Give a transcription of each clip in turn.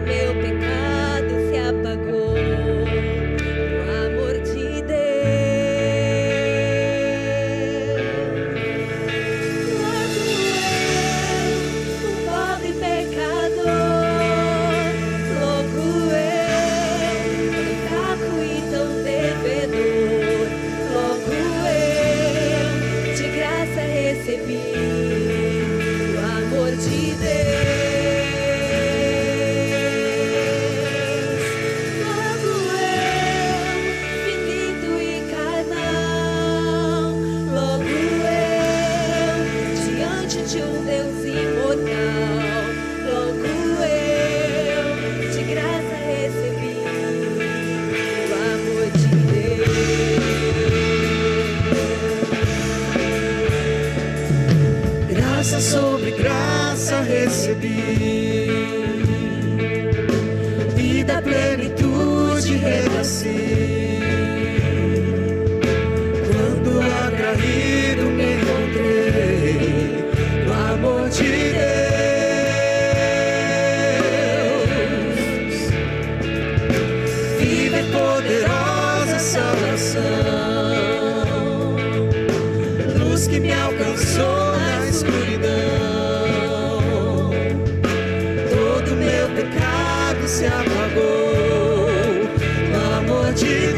meu pecado se apagou no amor de Deus. Logo eu, um pobre pecador, logo eu, fraco e tão devedor, logo eu, de graça recebi o amor de Deus. Logo eu, finito e carnal, logo eu, diante de um Deus imortal, logo eu, de graça recebi o amor de Deus. Graça sobre graça recebi, e da plenitude renasci. Quando atraído me encontrei no amor de Deus. Viva e poderosa salvação, luz que me alcançou na escuridão. Todo meu pecado se apagou no amor de Deus.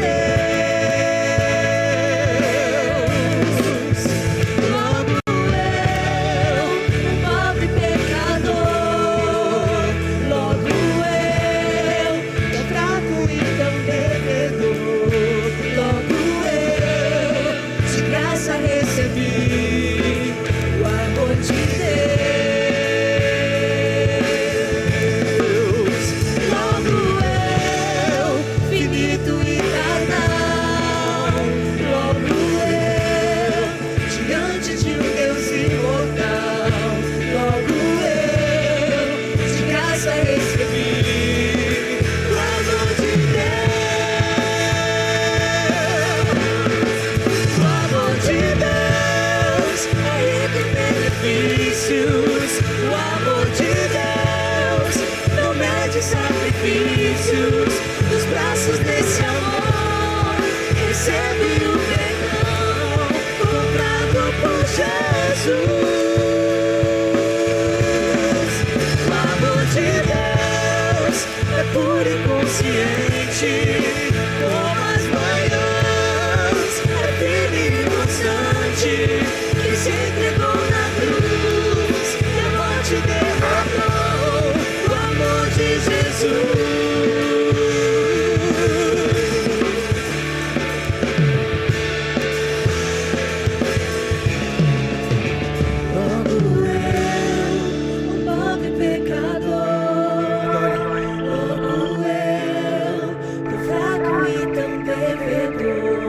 Logo eu, um pobre pecador, logo eu, tão fraco e tão devedor, logo eu, de graça recebi o amor de Deus. Logo eu, finito e carnal, logo eu, diante de um Deus imortal, logo eu, de graça recebi o amor de Deus. O amor de Deus é rico em benefícios. O amor de Deus não mede sacrifícios. Nos braços desse amor recebe o perdão comprado por Jesus. O amor de Deus é puro e consciente como as manhãs, é firme e constante, que se entregou na cruz e a morte derramou o amor de Jesus. Logo eu, um pobre pecador, logo eu, tão fraco e tão devedor,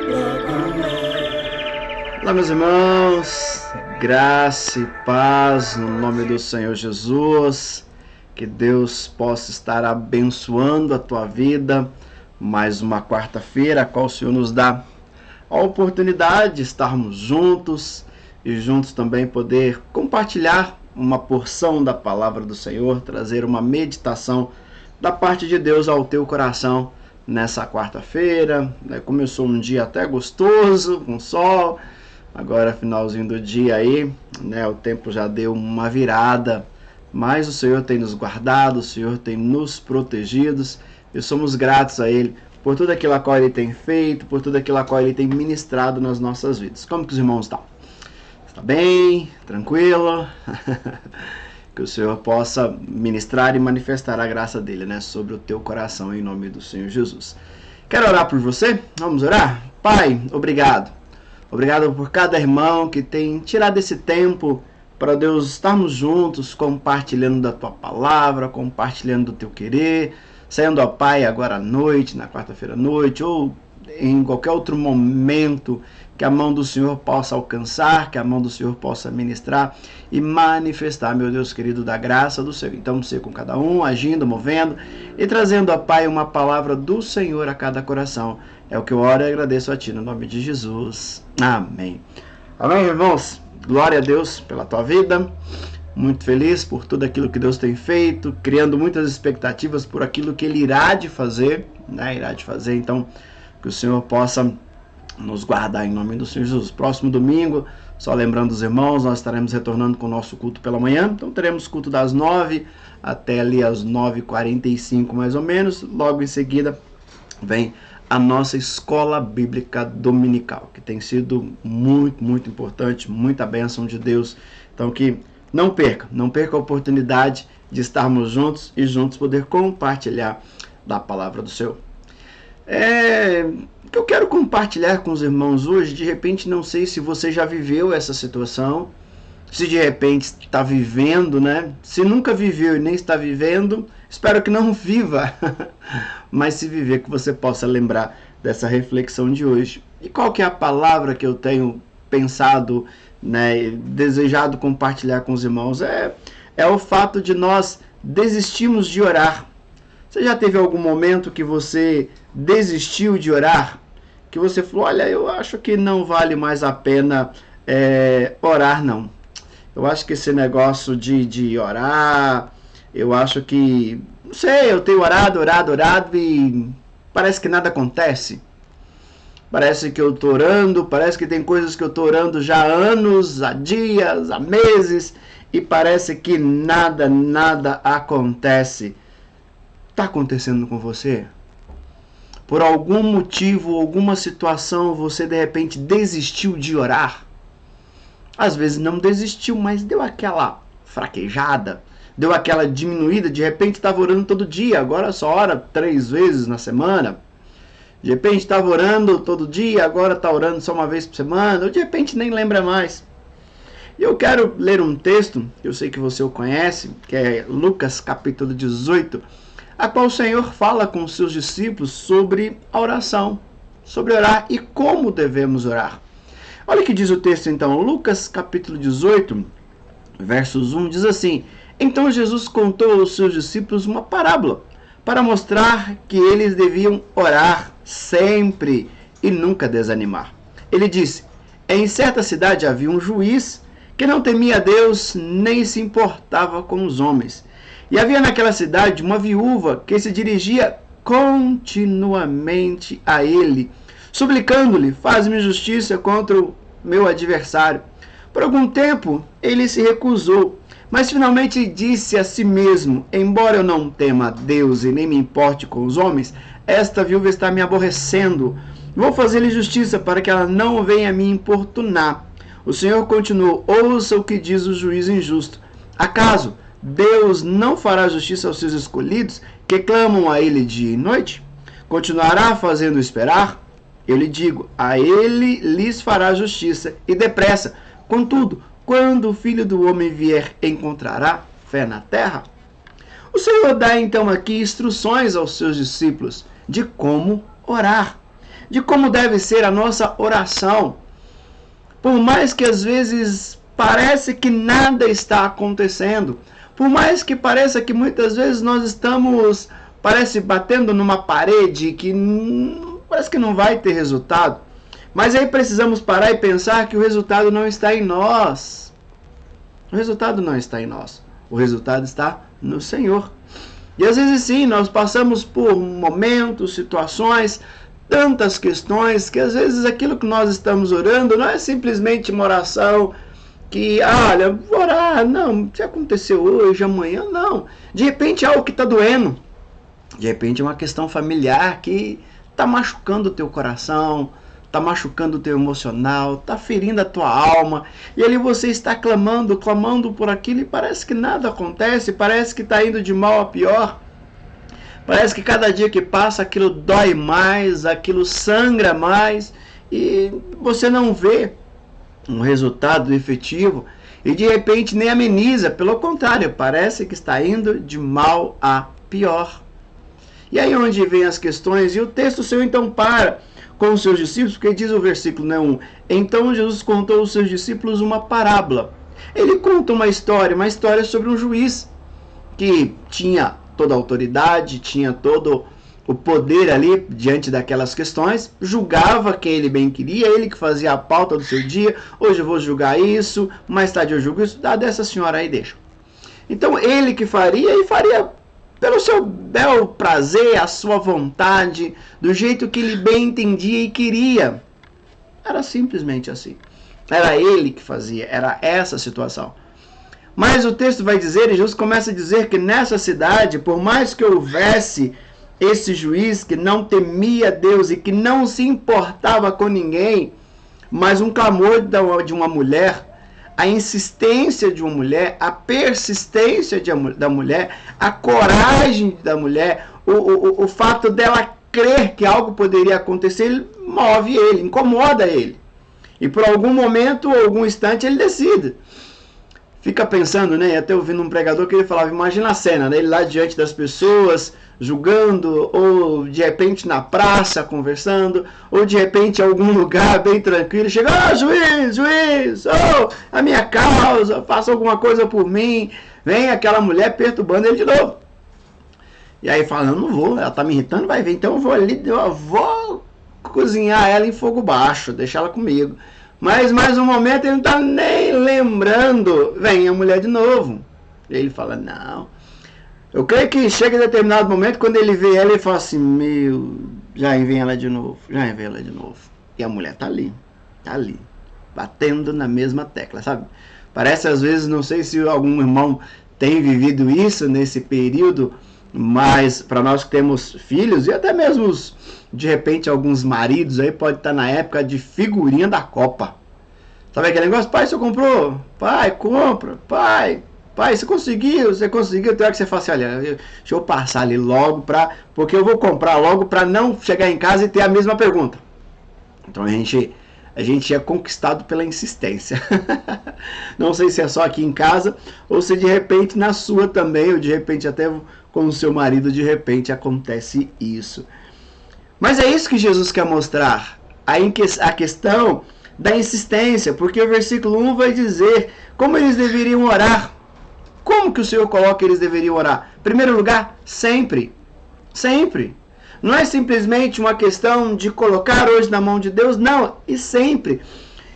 logo eu. Olá, meus irmãos, graça e paz no nome do Senhor Jesus. Que Deus possa estar abençoando a tua vida. Mais uma quarta-feira, a qual o Senhor nos dá a oportunidade de estarmos juntos e juntos também poder compartilhar uma porção da palavra do Senhor, trazer uma meditação da parte de Deus ao teu coração nessa quarta-feira. Começou um dia até gostoso, com sol. Agora, finalzinho do dia aí, o tempo já deu uma virada, mas o Senhor tem nos guardado, o Senhor tem nos protegido, e somos gratos a Ele por tudo aquilo a qual Ele tem feito, por tudo aquilo a qual Ele tem ministrado nas nossas vidas. Como que os irmãos estão? Está bem? Tranquilo? Que o Senhor possa ministrar e manifestar a graça dEle, sobre o teu coração, em nome do Senhor Jesus. Quero orar por você? Vamos orar? Pai, obrigado. Obrigado por cada irmão que tem tirado esse tempo para, Deus, estarmos juntos, compartilhando da tua palavra, compartilhando do teu querer, saindo, ó Pai, agora à noite, na quarta-feira à noite, ou em qualquer outro momento, que a mão do Senhor possa alcançar, que a mão do Senhor possa ministrar e manifestar, meu Deus querido, da graça do Senhor. Então, ser com cada um, agindo, movendo e trazendo, ó Pai, uma palavra do Senhor a cada coração. É o que eu oro e agradeço a Ti, no nome de Jesus. Amém. Amém, irmãos? Glória a Deus pela tua vida. muito feliz por tudo aquilo que Deus tem feito, criando muitas expectativas por aquilo que Ele irá de fazer, né? Então, que o Senhor possa nos guardar em nome do Senhor Jesus. Próximo domingo, só lembrando os irmãos, nós estaremos retornando com o nosso culto pela manhã. Então teremos culto das 9 até ali às 9h45 mais ou menos. Logo em seguida vem a nossa escola bíblica dominical, que tem sido muito importante, muita bênção de Deus. Então que não perca a oportunidade de estarmos juntos e juntos poder compartilhar da palavra do Senhor. O que eu quero compartilhar com os irmãos hoje, de repente, não sei se você já viveu essa situação, se de repente está vivendo, né? Se nunca viveu e nem está vivendo, espero que não viva, mas se viver, que você possa lembrar dessa reflexão de hoje. E qual que é a palavra que eu tenho pensado, né, desejado compartilhar com os irmãos? É o fato de nós desistirmos de orar. Você já teve algum momento que você desistiu de orar? Que você falou, olha, eu acho que não vale mais a pena orar, não. Eu acho que esse negócio de orar, eu acho que, não sei, eu tenho orado e parece que nada acontece. Parece que eu estou orando, parece que tem coisas que eu estou orando já há anos, há dias, há meses, e parece que nada acontece. Está acontecendo com você? Por algum motivo, alguma situação, você de repente desistiu de orar? Às vezes não desistiu, mas deu aquela fraquejada, deu aquela diminuída, de repente estava orando todo dia, agora só ora 3 vezes na semana. De repente estava orando todo dia, agora está orando só uma vez por semana, ou de repente nem lembra mais. E eu quero ler um texto, eu sei que você o conhece, que é Lucas capítulo 18, a qual o Senhor fala com os seus discípulos sobre a oração, sobre orar e como devemos orar. Olha o que diz o texto então, Lucas capítulo 18, versos 1, diz assim: Então Jesus contou aos seus discípulos uma parábola, para mostrar que eles deviam orar sempre e nunca desanimar. Ele disse: Em certa cidade havia um juiz que não temia a Deus nem se importava com os homens. E havia naquela cidade uma viúva que se dirigia continuamente a ele, suplicando-lhe: Faz-me justiça contra o meu adversário. Por algum tempo ele se recusou, mas finalmente disse a si mesmo: Embora eu não tema a Deus e nem me importe com os homens, esta viúva está me aborrecendo. Vou fazer-lhe justiça para que ela não venha me importunar. O Senhor continuou: Ouça o que diz o juiz injusto. Acaso Deus não fará justiça aos seus escolhidos, que clamam a ele dia e noite? Continuará fazendo esperar? Eu lhe digo, a ele lhes fará justiça, e depressa. Contudo, quando o Filho do Homem vier, encontrará fé na terra? O Senhor dá então aqui instruções aos seus discípulos de como orar, de como deve ser a nossa oração. Por mais que às vezes parece que nada está acontecendo, por mais que pareça que muitas vezes nós estamos, batendo numa parede que parece que não vai ter resultado, mas aí precisamos parar e pensar que o resultado não está em nós. O resultado não está em nós. O resultado está no Senhor. E às vezes sim, nós passamos por momentos, situações, tantas questões, que às vezes aquilo que nós estamos orando não é simplesmente uma oração que, olha, vou orar, não, se aconteceu hoje, amanhã, não. De repente é algo que está doendo. De repente é uma questão familiar que está machucando o teu coração, está machucando o teu emocional, está ferindo a tua alma. E ali você está clamando por aquilo e parece que nada acontece, parece que está indo de mal a pior. Parece que cada dia que passa aquilo dói mais, aquilo sangra mais e você não vê um resultado efetivo e de repente nem ameniza, pelo contrário, parece que está indo de mal a pior. E aí onde vem as questões, e o texto seu então para com os seus discípulos, porque diz o versículo 1, Então Jesus contou aos seus discípulos uma parábola. Ele conta uma história sobre um juiz que tinha toda a autoridade, tinha todo o poder ali diante daquelas questões, julgava quem ele bem queria, ele que fazia a pauta do seu dia, hoje eu vou julgar isso, mais tarde eu julgo isso, dá dessa senhora aí, deixa. Então ele que faria, e faria pelo seu bel prazer, a sua vontade, do jeito que ele bem entendia e queria. Era simplesmente assim. Era ele que fazia, era essa a situação. Mas o texto vai dizer, e Jesus começa a dizer que nessa cidade, por mais que houvesse esse juiz que não temia Deus e que não se importava com ninguém, mas um clamor de uma mulher, a insistência de uma mulher, a persistência da mulher, a coragem da mulher, o fato dela crer que algo poderia acontecer, ele move ele, incomoda ele. E por algum momento ou algum instante ele decide. Fica pensando, né? Até ouvindo um pregador que ele falava, imagina a cena, né? Ele lá diante das pessoas, julgando, ou de repente na praça, conversando, ou de repente em algum lugar bem tranquilo, chega, juiz, a minha causa, faça alguma coisa por mim. Vem aquela mulher perturbando ele de novo. E aí fala, não vou, ela tá me irritando, vai ver, então eu vou cozinhar ela em fogo baixo, deixar ela comigo. Mas mais um momento ele não está nem lembrando. Vem a mulher de novo. E ele fala, não. Eu creio que chega em determinado momento, quando ele vê ela, ele fala assim, já vem ela de novo, E a mulher tá ali, batendo na mesma tecla, sabe? Parece às vezes, não sei se algum irmão tem vivido isso nesse período, mas para nós que temos filhos, e até mesmo de repente alguns maridos aí, pode estar na época de figurinha da Copa. Sabe aquele negócio? Pai, você comprou? Pai, compra. Pai, você conseguiu? Tem hora que você fala assim, olha, deixa eu passar ali logo, porque eu vou comprar logo para não chegar em casa e ter a mesma pergunta. Então a gente é conquistado pela insistência. Não sei se é só aqui em casa, ou se de repente na sua também, ou de repente até com o seu marido, de repente acontece isso. Mas é isso que Jesus quer mostrar, a questão da insistência, porque o versículo 1 vai dizer como eles deveriam orar. Como que o Senhor coloca que eles deveriam orar? Em primeiro lugar, sempre. Sempre. Não é simplesmente uma questão de colocar hoje na mão de Deus, não, e sempre.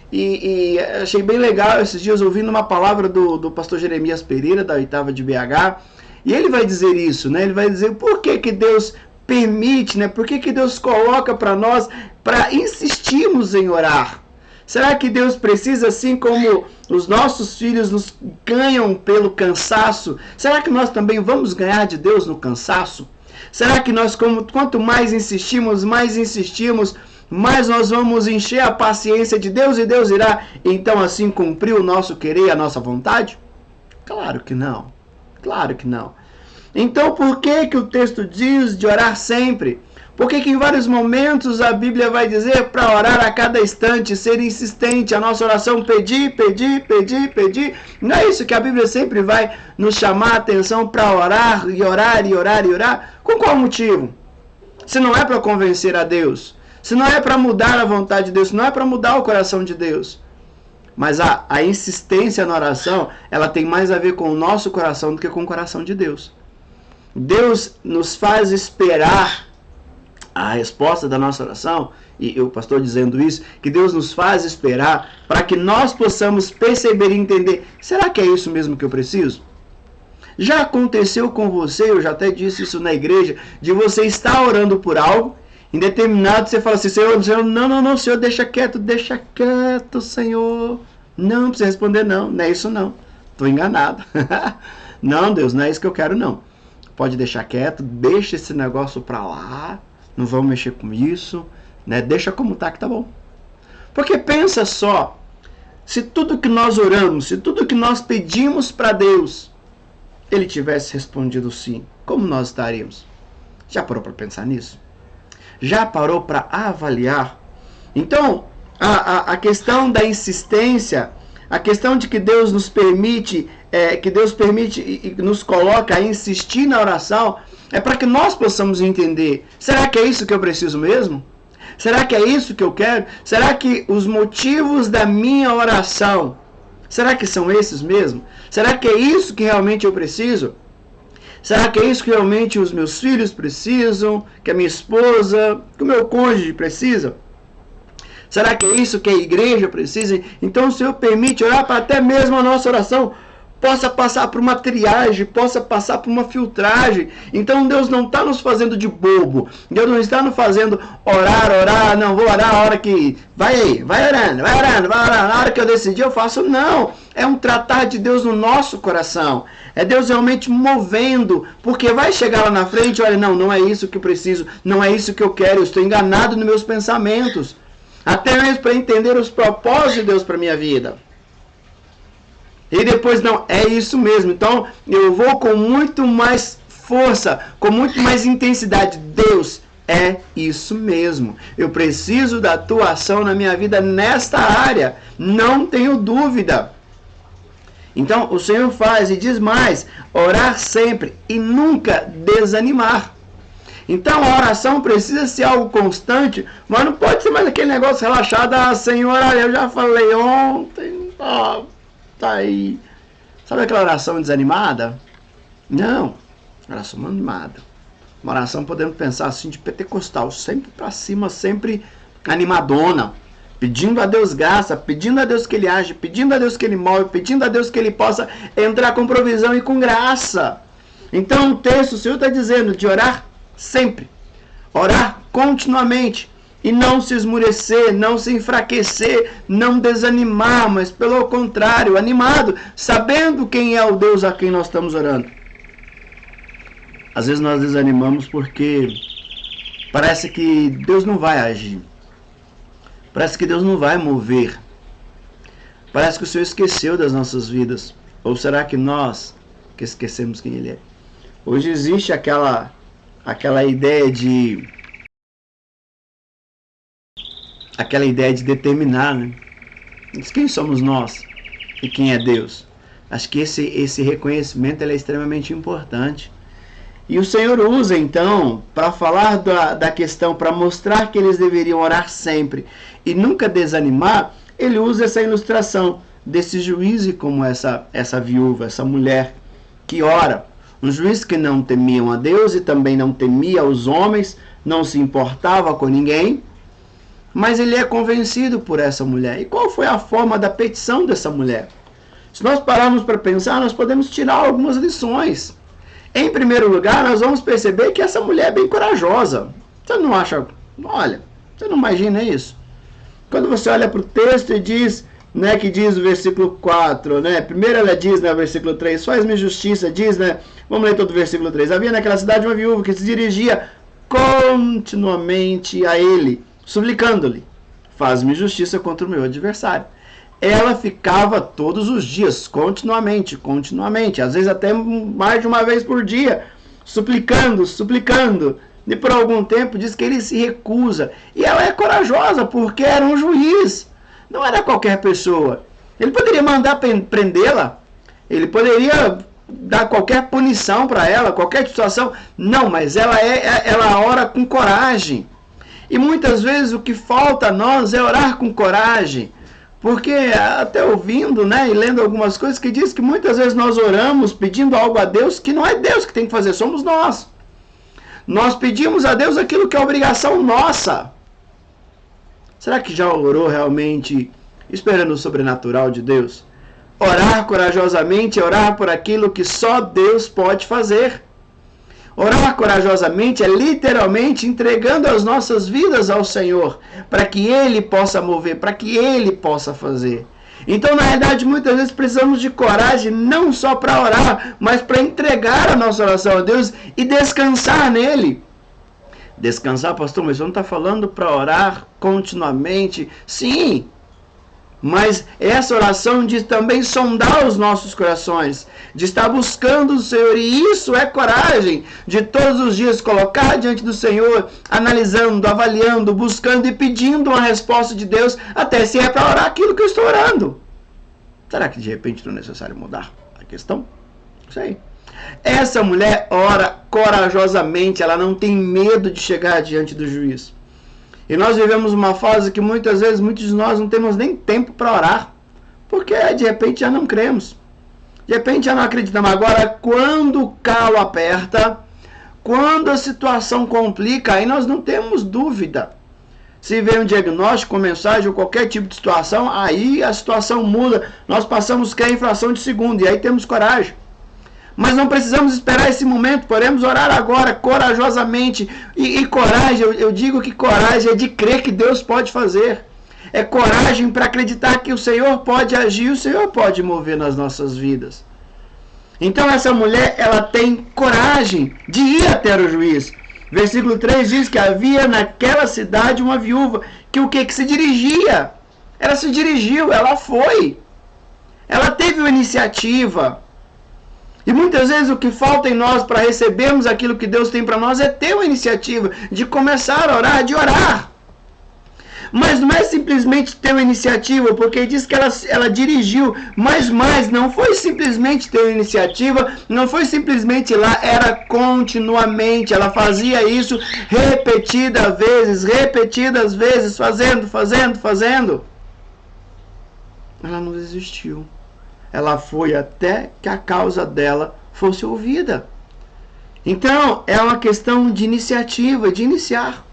E achei bem legal esses dias ouvindo uma palavra do pastor Jeremias Pereira, da 8ª de BH, e ele vai dizer isso, né? Ele vai dizer por que Deus permite, né? Por que Deus coloca para nós, para insistirmos em orar? Será que Deus precisa, assim como os nossos filhos nos ganham pelo cansaço, será que nós também vamos ganhar de Deus no cansaço? Será que nós, quanto mais insistimos, mais nós vamos encher a paciência de Deus e Deus irá, então, assim, cumprir o nosso querer e a nossa vontade? Claro que não. Claro que não. Então, por que o texto diz de orar sempre? Porque que em vários momentos a Bíblia vai dizer para orar a cada instante, ser insistente, a nossa oração pedir. Não é isso que a Bíblia sempre vai nos chamar a atenção para orar e orar e orar e orar? Com qual motivo? Se não é para convencer a Deus, se não é para mudar a vontade de Deus, se não é para mudar o coração de Deus. Mas a insistência na oração, ela tem mais a ver com o nosso coração do que com o coração de Deus. Deus nos faz esperar a resposta da nossa oração, e o pastor dizendo isso, que Deus nos faz esperar para que nós possamos perceber e entender, será que é isso mesmo que eu preciso? Já aconteceu com você, eu já até disse isso na igreja, de você estar orando por algo, em determinado você fala assim, Senhor, não, Senhor, deixa quieto, Senhor. Não precisa responder não é isso não, estou enganado. Não, Deus, não é isso que eu quero não. Pode deixar quieto, deixa esse negócio para lá, não vamos mexer com isso, né? Deixa como tá que tá bom. Porque pensa só, se tudo que nós oramos, se tudo que nós pedimos para Deus, Ele tivesse respondido sim, como nós estaríamos? Já parou para pensar nisso? Já parou para avaliar? Então, a questão da insistência, a questão de que Deus nos permite, e nos coloca a insistir na oração, é para que nós possamos entender, será que é isso que eu preciso mesmo? Será que é isso que eu quero? Será que os motivos da minha oração, será que são esses mesmo? Será que é isso que realmente eu preciso? Será que é isso que realmente os meus filhos precisam? Que a minha esposa, que o meu cônjuge precisa? Será que é isso que a igreja precisa? Então o Senhor permite orar para até mesmo a nossa oração possa passar por uma triagem, possa passar por uma filtragem. Então Deus não está nos fazendo de bobo. Deus não está nos fazendo orar, não, vou orar a hora que... Vai aí, vai orando, na hora que eu decidir eu faço. Não, é um tratar de Deus no nosso coração. É Deus realmente movendo, porque vai chegar lá na frente, olha, não é isso que eu preciso, não é isso que eu quero, eu estou enganado nos meus pensamentos. Até mesmo para entender os propósitos de Deus para minha vida. E depois, não, é isso mesmo. Então, eu vou com muito mais força, com muito mais intensidade. Deus, é isso mesmo. Eu preciso da tua ação na minha vida nesta área. Não tenho dúvida. Então, o Senhor faz e diz mais: orar sempre e nunca desanimar. Então, a oração precisa ser algo constante, mas não pode ser mais aquele negócio relaxado. Ah, Senhor, eu já falei ontem, tá aí. Sabe aquela oração desanimada? Não, oração animada. Uma oração, podemos pensar assim, de pentecostal, sempre para cima, sempre animadona, pedindo a Deus graça, pedindo a Deus que Ele age, pedindo a Deus que Ele move, pedindo a Deus que Ele possa entrar com provisão e com graça. Então o texto, o Senhor está dizendo de orar sempre, orar continuamente, e não se esmurecer, não se enfraquecer, não desanimar, mas pelo contrário, animado, sabendo quem é o Deus a quem nós estamos orando. Às vezes nós desanimamos porque parece que Deus não vai agir. Parece que Deus não vai mover. Parece que o Senhor esqueceu das nossas vidas. Ou será que nós que esquecemos quem Ele é? Hoje existe aquela ideia de determinar, né? Quem somos nós e quem é Deus? Acho que esse reconhecimento é extremamente importante. E o Senhor usa, então, para falar da questão, para mostrar que eles deveriam orar sempre e nunca desanimar, ele usa essa ilustração desse juiz como essa viúva, essa mulher que ora. Um juiz que não temia a Deus e também não temia os homens, não se importava com ninguém, mas ele é convencido por essa mulher. E qual foi a forma da petição dessa mulher? Se nós pararmos para pensar, nós podemos tirar algumas lições. Em primeiro lugar, nós vamos perceber que essa mulher é bem corajosa. Você não acha? Olha, você não imagina isso? Quando você olha para o texto e diz, né, que diz o versículo 4, né? Primeiro ela diz, né, versículo 3, faz-me justiça, diz, né? Vamos ler todo o versículo 3. Havia naquela cidade uma viúva que se dirigia continuamente a ele, suplicando-lhe, faz-me justiça contra o meu adversário. Ela ficava todos os dias, continuamente, às vezes até mais de uma vez por dia, suplicando, e por algum tempo diz que ele se recusa. E ela é corajosa, porque era um juiz, não era qualquer pessoa. Ele poderia mandar prendê-la, ele poderia dar qualquer punição para ela, qualquer situação. Não, mas ela ora com coragem. E muitas vezes o que falta a nós é orar com coragem. Porque até ouvindo, né, e lendo algumas coisas que diz que muitas vezes nós oramos pedindo algo a Deus que não é Deus que tem que fazer, somos nós. Nós pedimos a Deus aquilo que é obrigação nossa. Será que já orou realmente esperando o sobrenatural de Deus? Orar corajosamente é orar por aquilo que só Deus pode fazer. Orar corajosamente é literalmente entregando as nossas vidas ao Senhor, para que Ele possa mover, para que Ele possa fazer. Então, na verdade, muitas vezes precisamos de coragem, não só para orar, mas para entregar a nossa oração a Deus e descansar nele. Descansar, pastor, mas você não está falando para orar continuamente? Sim, mas essa oração de também sondar os nossos corações, de estar buscando o Senhor, e isso é coragem, de todos os dias colocar diante do Senhor, analisando, avaliando, buscando e pedindo uma resposta de Deus, até se é para orar aquilo que eu estou orando. Será que de repente não é necessário mudar a questão? Não sei. Essa mulher ora corajosamente, ela não tem medo de chegar diante do juiz. E nós vivemos uma fase que muitas vezes, muitos de nós não temos nem tempo para orar, porque de repente já não cremos, de repente já não acreditamos. Agora, quando o calo aperta, quando a situação complica, aí nós não temos dúvida. Se vem um diagnóstico, uma mensagem ou qualquer tipo de situação, aí a situação muda. Nós passamos a crer em fração de segundo e aí temos coragem. Mas não precisamos esperar esse momento, podemos orar agora, corajosamente. E coragem, eu digo que coragem é de crer que Deus pode fazer. É coragem para acreditar que o Senhor pode agir, o Senhor pode mover nas nossas vidas. Então essa mulher, ela tem coragem de ir até o juiz. Versículo 3 diz que havia naquela cidade uma viúva que o que? Que se dirigia. Ela se dirigiu, ela foi. Ela teve uma iniciativa. E muitas vezes o que falta em nós para recebermos aquilo que Deus tem para nós é ter uma iniciativa de começar a orar, de orar. Mas não é simplesmente ter uma iniciativa, porque diz que ela dirigiu, mas não foi simplesmente ter uma iniciativa, não foi simplesmente ir lá, era continuamente, ela fazia isso repetidas vezes, fazendo. Ela não desistiu. Ela foi até que a causa dela fosse ouvida. Então, é uma questão de iniciativa, de iniciar.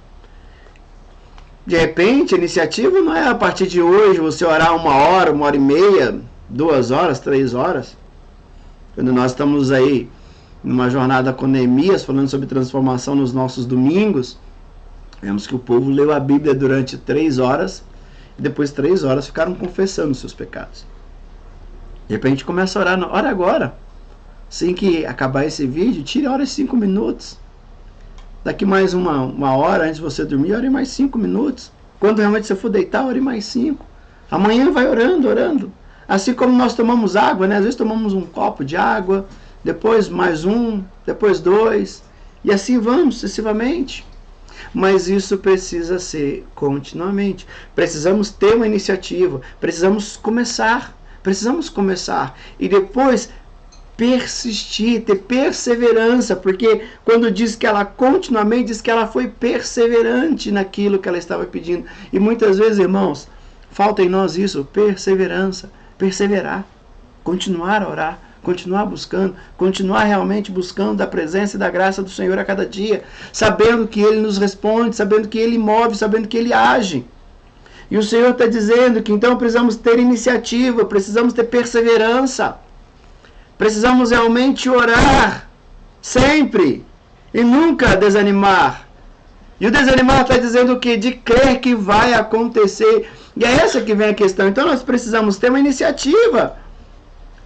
De repente, a iniciativa não é a partir de hoje você orar 1 hora, 1h30, 2 horas, 3 horas. Quando nós estamos aí numa jornada com Neemias, falando sobre transformação nos nossos domingos, vemos que o povo leu a Bíblia durante 3 horas e depois de 3 horas ficaram confessando seus pecados. De repente começa a orar, ora agora. Assim que acabar esse vídeo, tire a hora de 5 minutos. Daqui mais uma hora antes de você dormir, ore mais 5 minutos. Quando realmente você for deitar, ore mais 5. Amanhã vai orando. Assim como nós tomamos água, né? Às vezes tomamos um copo de água, depois mais um, depois 2. E assim vamos sucessivamente. Mas isso precisa ser continuamente. Precisamos ter uma iniciativa. Precisamos começar. E depois persistir, ter perseverança, porque quando diz que ela continuamente, diz que ela foi perseverante naquilo que ela estava pedindo. E muitas vezes, irmãos, falta em nós isso, perseverança, perseverar, continuar a orar, continuar buscando, continuar realmente buscando da presença e da graça do Senhor a cada dia, sabendo que Ele nos responde, sabendo que Ele move, sabendo que Ele age. E o Senhor está dizendo que então precisamos ter iniciativa, precisamos ter perseverança. Precisamos realmente orar sempre e nunca desanimar. E o desanimar está dizendo o quê? De crer que vai acontecer. E é essa que vem a questão. Então nós precisamos ter uma iniciativa.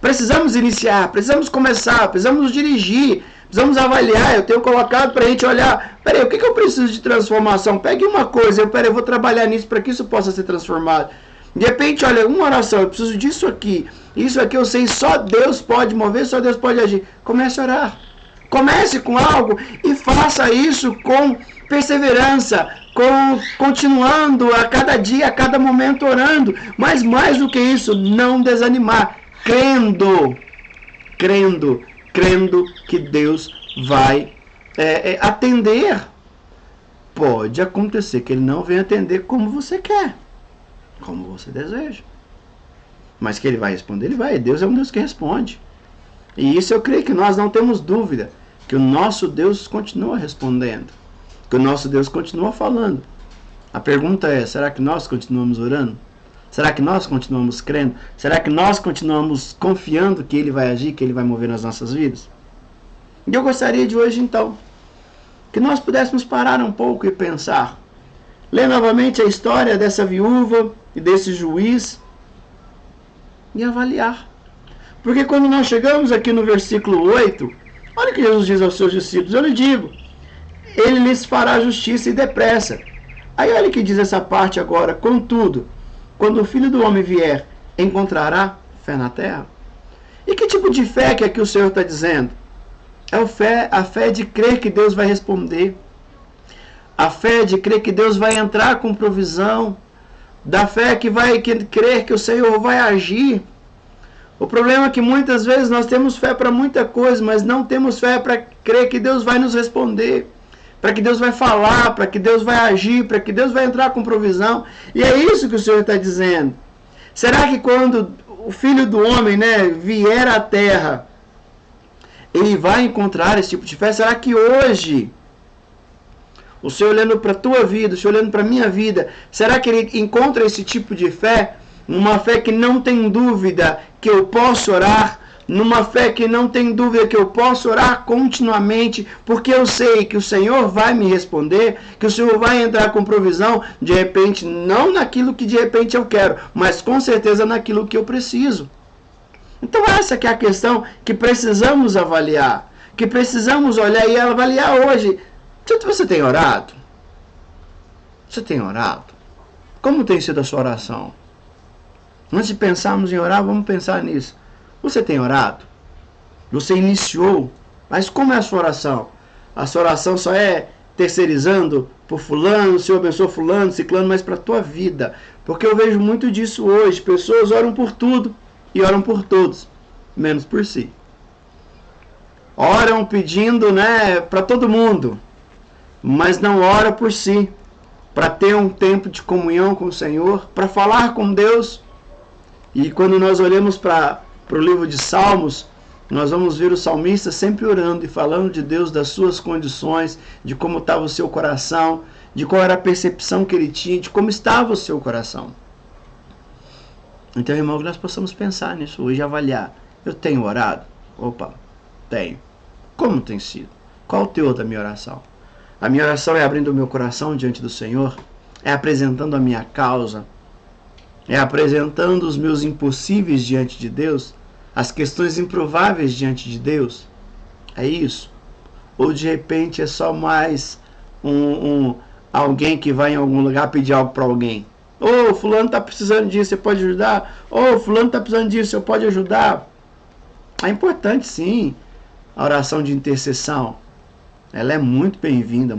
Precisamos iniciar, precisamos começar, precisamos nos dirigir, precisamos avaliar. Eu tenho colocado para a gente olhar, peraí, o que eu preciso de transformação? Pegue uma coisa, eu vou trabalhar nisso para que isso possa ser transformado. De repente, olha, uma oração, eu preciso disso aqui. Isso aqui eu sei, só Deus pode mover, só Deus pode agir. Comece a orar. Comece com algo e faça isso com perseverança, continuando a cada dia, a cada momento orando. Mas mais do que isso, não desanimar. Crendo que Deus vai atender. Pode acontecer que Ele não venha atender como você quer, como você deseja. Mas que Ele vai responder, Ele vai. Deus é um Deus que responde. E isso eu creio que nós não temos dúvida. Que o nosso Deus continua respondendo. Que o nosso Deus continua falando. A pergunta é, será que nós continuamos orando? Será que nós continuamos crendo? Será que nós continuamos confiando que Ele vai agir, que Ele vai mover nas nossas vidas? E eu gostaria de hoje então, que nós pudéssemos parar um pouco e pensar. Ler novamente a história dessa viúva e desse juiz e avaliar. Porque quando nós chegamos aqui no versículo 8, olha o que Jesus diz aos seus discípulos. Eu lhe digo, Ele lhes fará justiça e depressa. Aí olha o que diz essa parte agora. Contudo, quando o Filho do Homem vier, encontrará fé na terra? E que tipo de fé que aqui o Senhor está dizendo? É a fé de crer que Deus vai responder. A fé de crer que Deus vai entrar com provisão. Da fé que vai crer que o Senhor vai agir. O problema é que muitas vezes nós temos fé para muita coisa, mas não temos fé para crer que Deus vai nos responder, para que Deus vai falar, para que Deus vai agir, para que Deus vai entrar com provisão. E é isso que o Senhor está dizendo. Será que quando o Filho do Homem, vier à terra, Ele vai encontrar esse tipo de fé? Será que hoje o Senhor olhando para a tua vida, o Senhor olhando para a minha vida, será que Ele encontra esse tipo de fé? Uma fé que não tem dúvida que eu posso orar, numa fé que não tem dúvida que eu posso orar continuamente, porque eu sei que o Senhor vai me responder, que o Senhor vai entrar com provisão, de repente, não naquilo que de repente eu quero, mas com certeza naquilo que eu preciso. Então essa que é a questão que precisamos avaliar, que precisamos olhar e avaliar hoje. Você tem orado? Você tem orado? Como tem sido a sua oração? Antes de pensarmos em orar, vamos pensar nisso. Você tem orado? Você iniciou, mas como é a sua oração? A sua oração só é terceirizando por fulano, o Senhor abençoa fulano, ciclano, mas para a tua vida. Porque eu vejo muito disso hoje. Pessoas oram por tudo e oram por todos, menos por si. Oram pedindo, para todo mundo, mas não ora por si, para ter um tempo de comunhão com o Senhor, para falar com Deus. E quando nós olhamos para o livro de Salmos, nós vamos ver o salmista sempre orando e falando de Deus, das suas condições, de como estava o seu coração, de qual era a percepção que ele tinha, de como estava o seu coração. Então, irmão, que nós possamos pensar nisso hoje, avaliar. Eu tenho orado? Opa, tenho. Como tem sido? Qual o teor da minha oração? A minha oração é abrindo o meu coração diante do Senhor, é apresentando a minha causa, é apresentando os meus impossíveis diante de Deus, as questões improváveis diante de Deus. É isso? Ou de repente é só mais alguém que vai em algum lugar pedir algo para alguém? Ô, fulano está precisando disso, você pode ajudar? Ô, fulano está precisando disso, você pode ajudar? É importante sim a oração de intercessão. Ela é muito bem-vinda,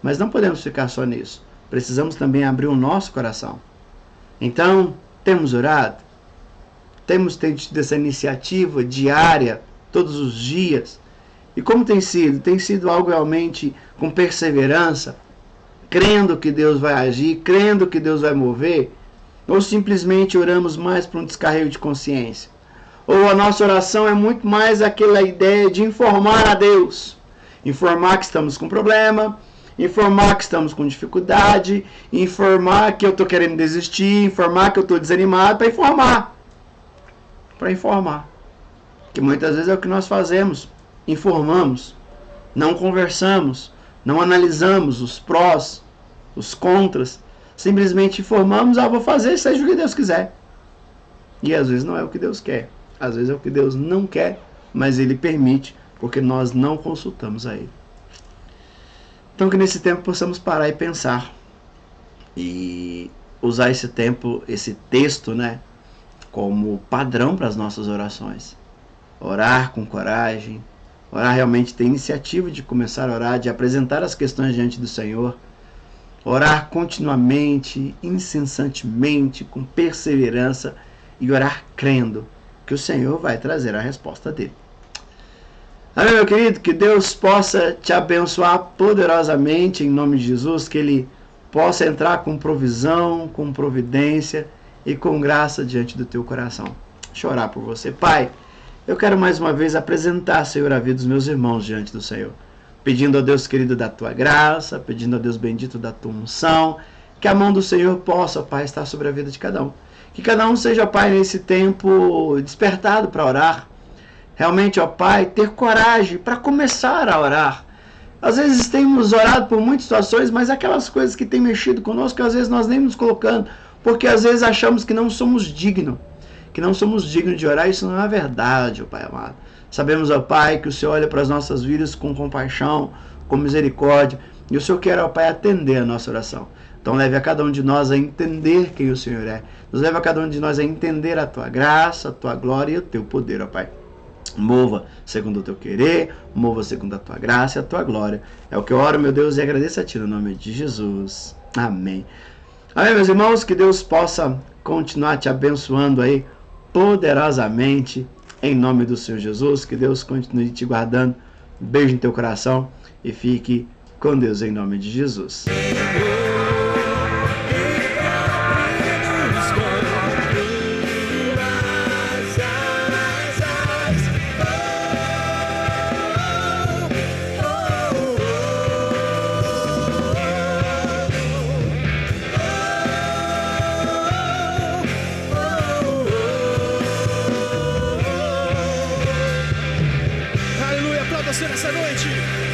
mas não podemos ficar só nisso. Precisamos também abrir o nosso coração. Então, temos orado? Temos tido essa iniciativa diária, todos os dias? E como tem sido? Tem sido algo realmente com perseverança, crendo que Deus vai agir, crendo que Deus vai mover? Ou simplesmente oramos mais para um descarrego de consciência? Ou a nossa oração é muito mais aquela ideia de informar a Deus? Informar que estamos com problema, informar que estamos com dificuldade, informar que eu estou querendo desistir, informar que eu estou desanimado, para informar. Para informar. Que muitas vezes é o que nós fazemos. Informamos, não conversamos, não analisamos os prós, os contras, simplesmente informamos, vou fazer, seja o que Deus quiser. E às vezes não é o que Deus quer, às vezes é o que Deus não quer, mas Ele permite, porque nós não consultamos a Ele. Então que nesse tempo possamos parar e pensar, e usar esse tempo, esse texto, como padrão para as nossas orações. Orar com coragem, orar realmente, ter iniciativa de começar a orar, de apresentar as questões diante do Senhor, orar continuamente, incessantemente, com perseverança, e orar crendo que o Senhor vai trazer a resposta dele. Amém, meu querido? Que Deus possa te abençoar poderosamente em nome de Jesus, que Ele possa entrar com provisão, com providência e com graça diante do teu coração. Deixa eu orar por você. Pai, eu quero mais uma vez apresentar, Senhor, a vida dos meus irmãos diante do Senhor, pedindo a Deus querido da tua graça, pedindo a Deus bendito da tua unção, que a mão do Senhor possa, Pai, estar sobre a vida de cada um. Que cada um seja, Pai, nesse tempo despertado para orar. Realmente, ó Pai, ter coragem para começar a orar. Às vezes temos orado por muitas situações, mas aquelas coisas que têm mexido conosco, às vezes nós nem nos colocando, porque às vezes achamos que não somos dignos. Que não somos dignos de orar, isso não é verdade, ó Pai amado. Sabemos, ó Pai, que o Senhor olha para as nossas vidas com compaixão, com misericórdia, e o Senhor quer, ó Pai, atender a nossa oração. Então leve a cada um de nós a entender quem o Senhor é. Nos leve a cada um de nós a entender a tua graça, a tua glória e o teu poder, ó Pai. Mova segundo o teu querer, mova segundo a tua graça e a tua glória. É o que eu oro, meu Deus, e agradeço a Ti no nome de Jesus. Amém. Amém, meus irmãos, que Deus possa continuar te abençoando aí poderosamente em nome do Senhor Jesus. Que Deus continue te guardando. Beijo no teu coração e fique com Deus em nome de Jesus. nessa noite.